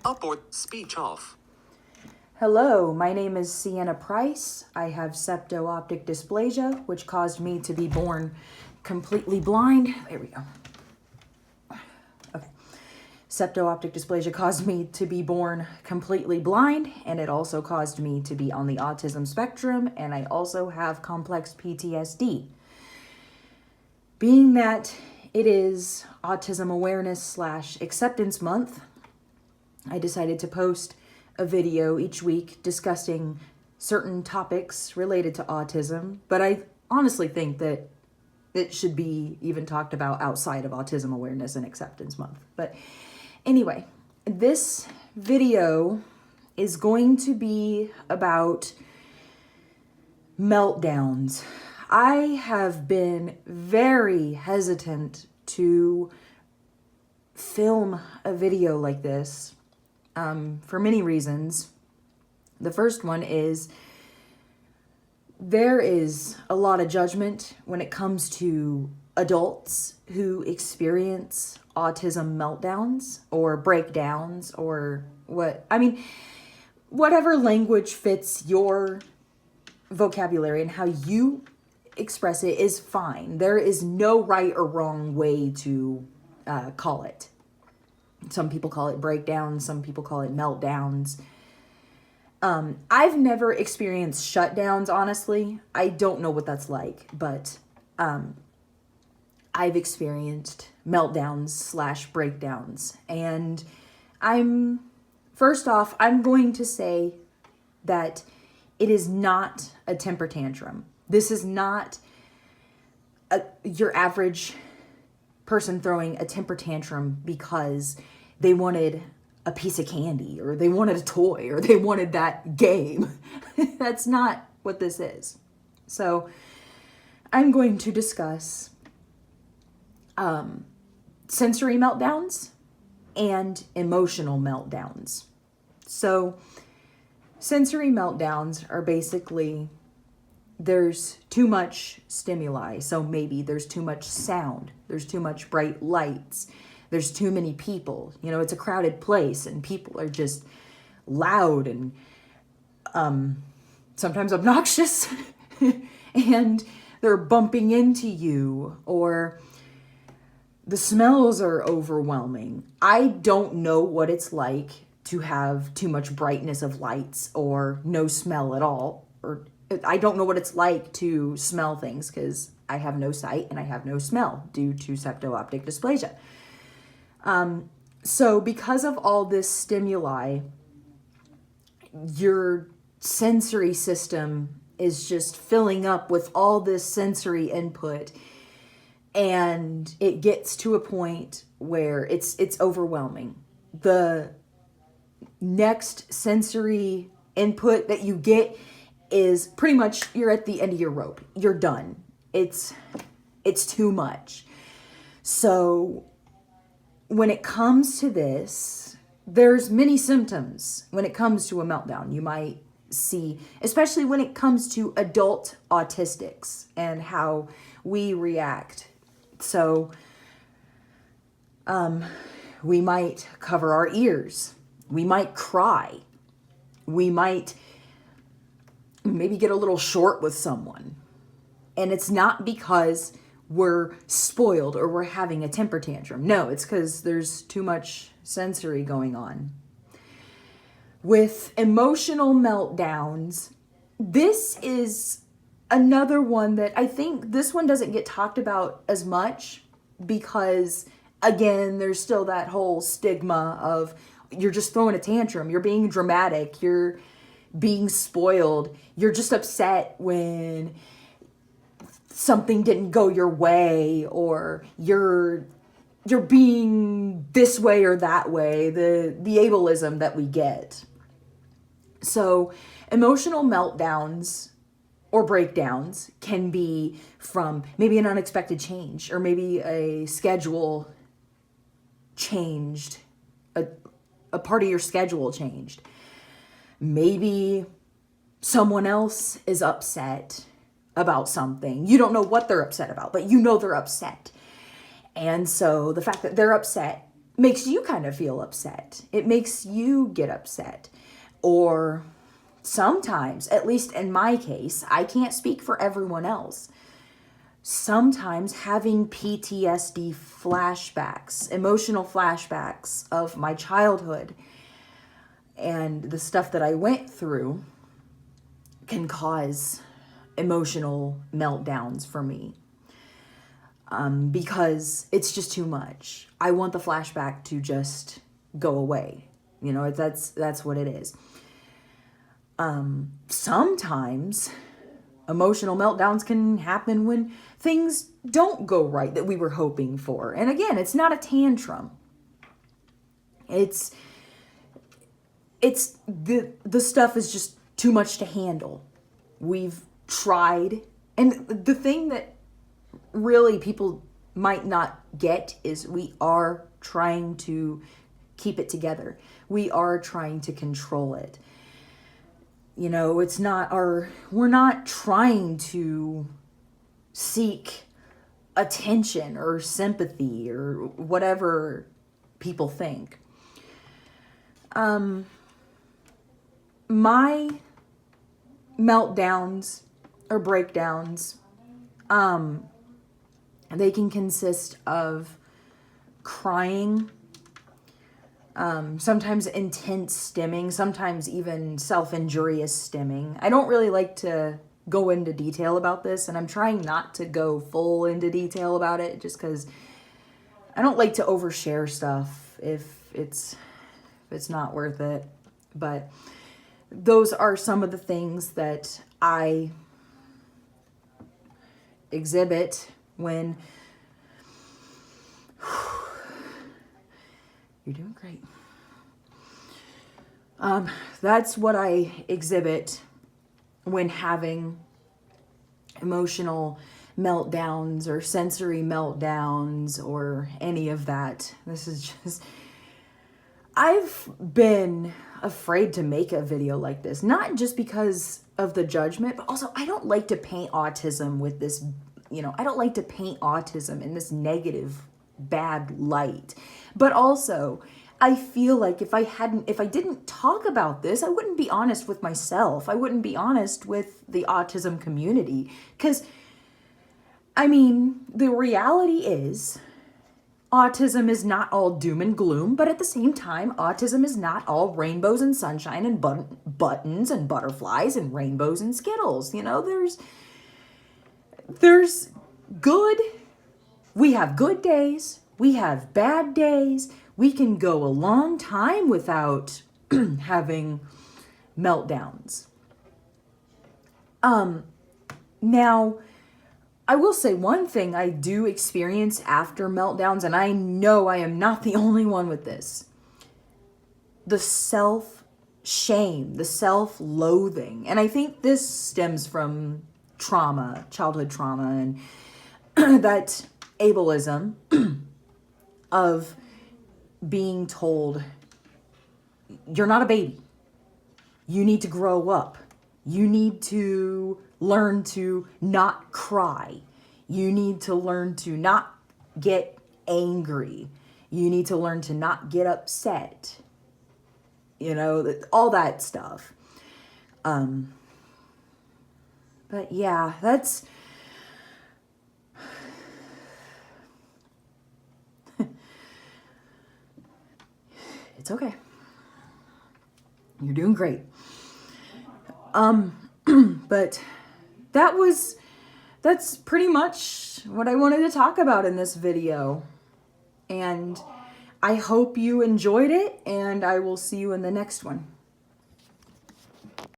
Up or speech off. Hello, my name is Sienna Price. I have septo-optic dysplasia, which caused me to be born completely blind. There we go. Okay. Septo-optic dysplasia caused me to be born completely blind, and it also caused me to be on the autism spectrum, and I also have complex PTSD. Being that it is Autism Awareness / Acceptance Month, I decided to post a video each week discussing certain topics related to autism, but I honestly think that it should be even talked about outside of Autism Awareness and Acceptance Month. But anyway, this video is going to be about meltdowns. I have been very hesitant to film a video like this for many reasons. The first one is there is a lot of judgment when it comes to adults who experience autism meltdowns or breakdowns or whatever language fits your vocabulary and how you express it is fine. There is no right or wrong way to call it. Some people call it breakdowns, some people call it meltdowns. I've never experienced shutdowns, honestly. I don't know what that's like, but I've experienced meltdowns / breakdowns. And first off, I'm going to say that it is not a temper tantrum. This is not your average person throwing a temper tantrum because they wanted a piece of candy or they wanted a toy or they wanted that game. That's not what this is. So I'm going to discuss sensory meltdowns and emotional meltdowns. So sensory meltdowns are basically there's too much stimuli. So maybe there's too much sound. There's too much bright lights. There's too many people. You know, it's a crowded place and people are just loud and sometimes obnoxious and they're bumping into you, or the smells are overwhelming. I don't know what it's like to have too much brightness of lights or no smell at all, or I don't know what it's like to smell things because I have no sight and I have no smell due to septo-optic dysplasia. So because of all this stimuli, your sensory system is just filling up with all this sensory input, and it gets to a point where it's overwhelming. The next sensory input that you get is pretty much you're at the end of your rope. You're done. It's too much. So when it comes to this, there's many symptoms when it comes to a meltdown. You might see, especially when it comes to adult autistics and how we react. So we might cover our ears. We might cry. We might maybe get a little short with someone. And it's not because we're spoiled or we're having a temper tantrum. No, it's because there's too much sensory going on. With emotional meltdowns, this is another one that I think this one doesn't get talked about as much because, again, there's still that whole stigma of you're just throwing a tantrum, you're being dramatic, you're being spoiled, you're just upset when something didn't go your way, or you're being this way or that way, the ableism that we get. So emotional meltdowns or breakdowns can be from maybe an unexpected change, or maybe a schedule changed, a part of your schedule changed. Maybe someone else is upset about something. You don't know what they're upset about, but you know they're upset. And so the fact that they're upset makes you kind of feel upset. It makes you get upset. Or sometimes, at least in my case, I can't speak for everyone else. Sometimes having PTSD flashbacks, emotional flashbacks of my childhood and the stuff that I went through can cause emotional meltdowns for me. Because it's just too much. I want the flashback to just go away. You know, that's what it is. Sometimes emotional meltdowns can happen when things don't go right that we were hoping for. And again, it's not a tantrum. It's the stuff is just too much to handle. We've tried, and the thing that really people might not get is we are trying to keep it together. We are trying to control it. You know, we're not trying to seek attention or sympathy or whatever people think. My meltdowns or breakdowns, they can consist of crying, sometimes intense stimming, sometimes even self-injurious stimming. I don't really like to go into detail about this, and I'm trying not to go full into detail about it just because I don't like to overshare stuff if it's not worth it. But those are some of the things that I exhibit when you're doing great. That's what I exhibit when having emotional meltdowns or sensory meltdowns or any of that. This is just, I've been afraid to make a video like this, not just because of the judgment, but also I don't like to paint autism with this, I don't like to paint autism in this negative, bad light. But also, I feel like if I didn't talk about this, I wouldn't be honest with myself. I wouldn't be honest with the autism community. Because, the reality is, autism is not all doom and gloom, but at the same time, autism is not all rainbows and sunshine and buttons and butterflies and rainbows and Skittles. There's good. We have good days. We have bad days. We can go a long time without having meltdowns. Now, I will say one thing I do experience after meltdowns, and I know I am not the only one with this. The self-shame, the self-loathing. And I think this stems from trauma, childhood trauma, and that ableism of being told, you're not a baby. You need to grow up. You need to learn to not cry. You need to learn to not get angry. You need to learn to not get upset. All that stuff. But yeah, that's... It's okay. You're doing great. But that's pretty much what I wanted to talk about in this video. And I hope you enjoyed it, and I will see you in the next one.